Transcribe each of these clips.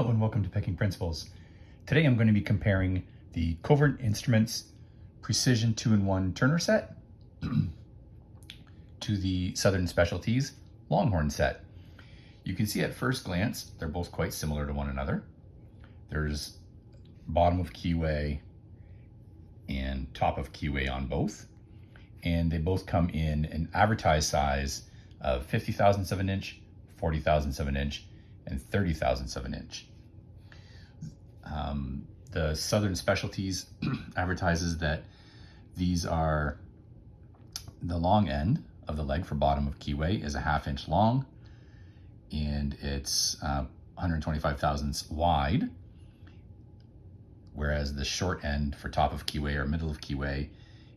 Hello and welcome to Picking Principles. Today I'm going to be comparing the Covert Instruments Precision 2-in-1 Turner set to the Southern Specialties Longhorn set. You can see at first glance they're both quite similar to one another. There's bottom of keyway and top of keyway on both, and they both come in an advertised size of 50 thousandths of an inch, 40 thousandths of an inch, and 30 thousandths of an inch. The Southern Specialties advertises that these are the long end of the leg for bottom of keyway is a 1/2 inch long, and it's 125 thousandths wide, whereas the short end for top of keyway or middle of keyway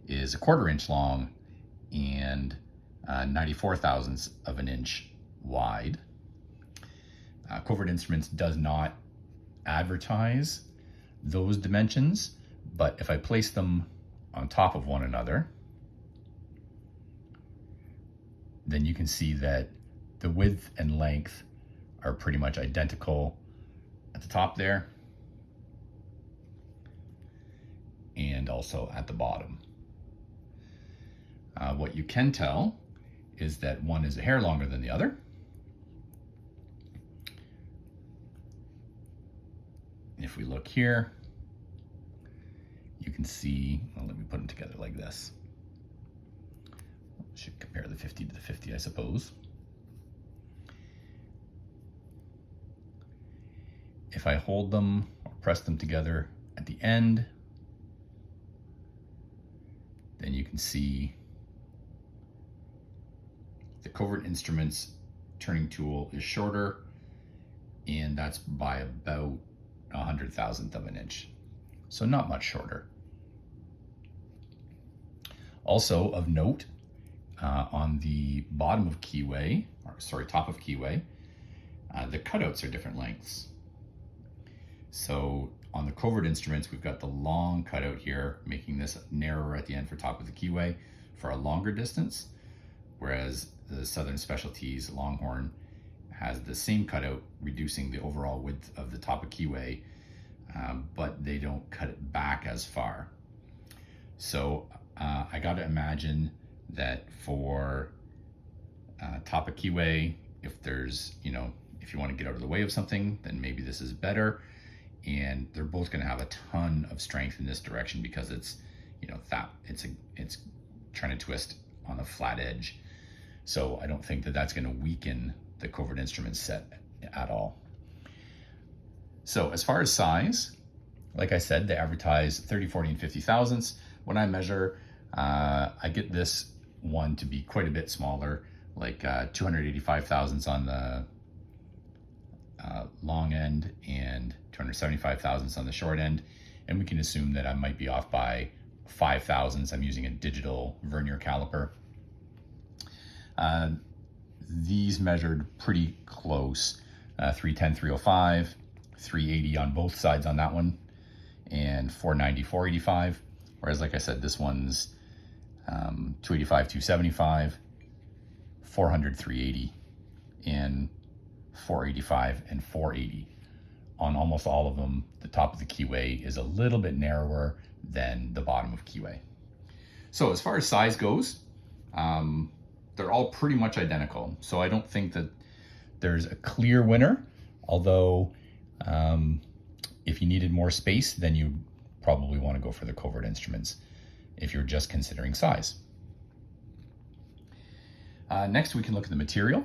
is a 1/4 inch long and 94 thousandths of an inch wide. Covert Instruments does not advertise those dimensions, but if I place them on top of one another, then you can see that the width and length are pretty much identical at the top there and also at the bottom. What you can tell is that one is a hair longer than the other. If we look here, you can see, well, let me put them together like this. Should compare the 50 to the 50, I suppose. If I hold them or press them together at the end, then you can see the Covert Instruments turning tool is shorter, and that's by about 100 thousandth of an inch. So not much shorter. Also of note, on the bottom of keyway, top of keyway, the cutouts are different lengths. So on the Covert Instruments, we've got the long cutout here, making this narrower at the end for top of the keyway for a longer distance, whereas the Southern Specialties Longhorn has the same cutout, reducing the overall width of the top of keyway, but they don't cut it back as far. So I got to imagine that for top of keyway, if there's, if you want to get out of the way of something, then maybe this is better. And they're both going to have a ton of strength in this direction because it's, it's trying to twist on a flat edge. So I don't think that that's going to weaken the Covert Instruments set at all. So as far as size, like I said, they advertise 30, 40, and 50 thousandths. When I measure, I get this one to be quite a bit smaller, like 285 thousandths on the long end and 275 thousandths on the short end. And we can assume that I might be off by 5 thousandths. I'm using a digital vernier caliper. These measured pretty close, 310, 305, 380 on both sides on that one, and 490, 485. Whereas, like I said, this one's 285, 275, 400, 380, and 485 and 480. On almost all of them, the top of the keyway is a little bit narrower than the bottom of keyway. So as far as size goes, they're all pretty much identical. So I don't think that there's a clear winner, although if you needed more space, then you probably want to go for the Covert Instruments if you're just considering size. Next, we can look at the material.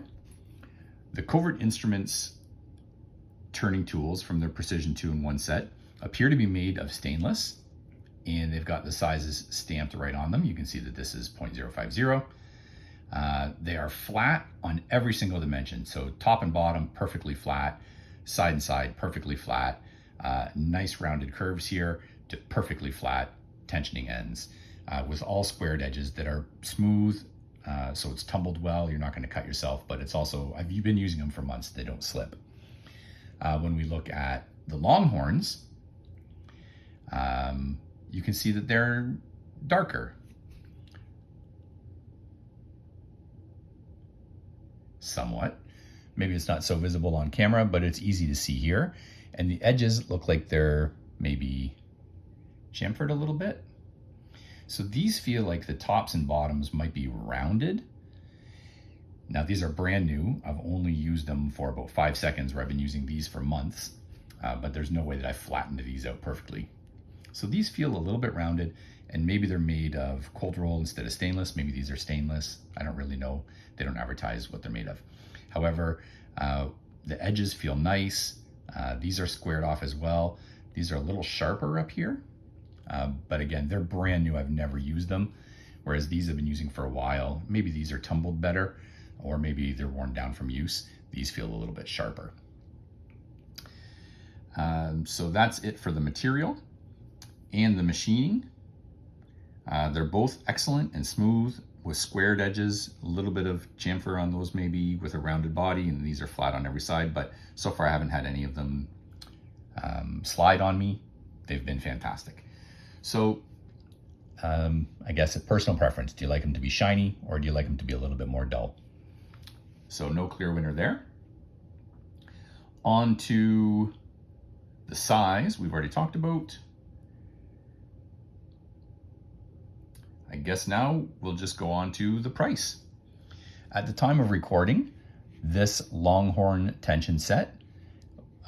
The Covert Instruments turning tools from their Precision 2-in-1 set appear to be made of stainless, and they've got the sizes stamped right on them. You can see that this is 0.050. They are flat on every single dimension. So top and bottom, perfectly flat. Side and side, perfectly flat. Nice rounded curves here to perfectly flat tensioning ends with all squared edges that are smooth. So it's tumbled well. You're not going to cut yourself, but it's also, you've been using them for months. They don't slip. When we look at the Longhorns, you can see that they're darker. Somewhat. Maybe it's not so visible on camera, but it's easy to see here. And the edges look like they're maybe chamfered a little bit. So these feel like the tops and bottoms might be rounded. Now these are brand new. I've only used them for about 5 seconds, where I've been using these for months, but there's no way that I flattened these out perfectly. So these feel a little bit rounded, and maybe they're made of cold roll instead of stainless. Maybe these are stainless. I don't really know. They don't advertise what they're made of. However, the edges feel nice. These are squared off as well. These are a little sharper up here, but again, they're brand new. I've never used them, whereas these I've been using for a while. Maybe these are tumbled better, or maybe they're worn down from use. These feel a little bit sharper. So that's it for the material and the machining. They're both excellent and smooth with squared edges, a little bit of chamfer on those maybe with a rounded body, and these are flat on every side, but so far I haven't had any of them slide on me. They've been fantastic. So I guess a personal preference. Do you like them to be shiny, or do you like them to be a little bit more dull? So no clear winner there. On to the size we've already talked about. I guess now we'll just go on to the price. At the time of recording, this Longhorn tension set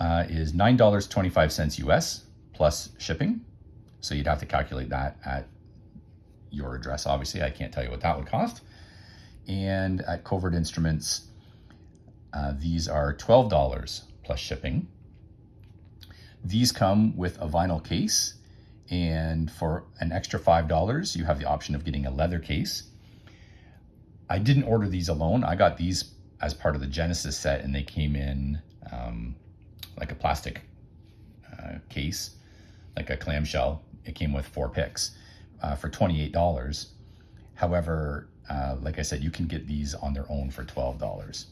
is $9.25 US plus shipping. So you'd have to calculate that at your address. Obviously, I can't tell you what that would cost. And at Covert Instruments, these are $12 plus shipping. These come with a vinyl case, and for an extra $5, you have the option of getting a leather case. I didn't order these alone. I got these as part of the Genesis set, and they came in like a plastic case, like a clamshell. It came with 4 picks for $28. However, like I said, you can get these on their own for $12.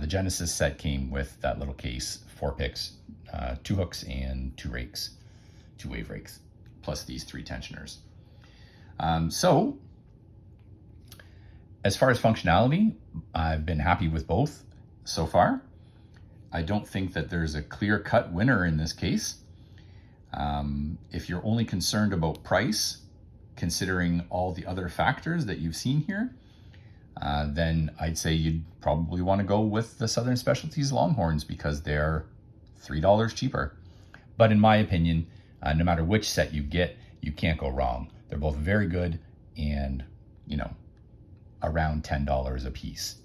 The Genesis set came with that little case, 4 picks, 2 hooks and 2 rakes, 2 wave rakes, plus these 3 tensioners. So as far as functionality, I've been happy with both so far. I don't think that there's a clear-cut winner in this case. If you're only concerned about price, considering all the other factors that you've seen here, then I'd say you'd probably want to go with the Southern Specialties Longhorns, because they're $3 cheaper. But in my opinion, no matter which set you get, you can't go wrong. They're both very good and, you know, around $10 a piece.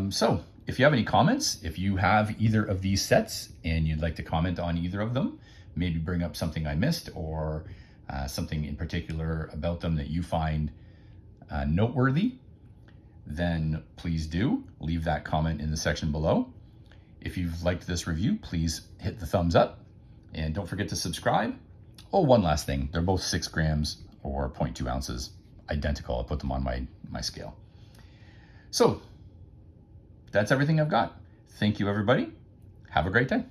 So if you have any comments, if you have either of these sets and you'd like to comment on either of them, maybe bring up something I missed, or something in particular about them that you find noteworthy, then please do leave that comment in the section below. If you've liked this review, please hit the thumbs up, and don't forget to subscribe. Oh, one last thing. They're both 6 grams or 0.2 ounces, identical. I put them on my scale. So that's everything I've got. Thank you, everybody. Have a great day.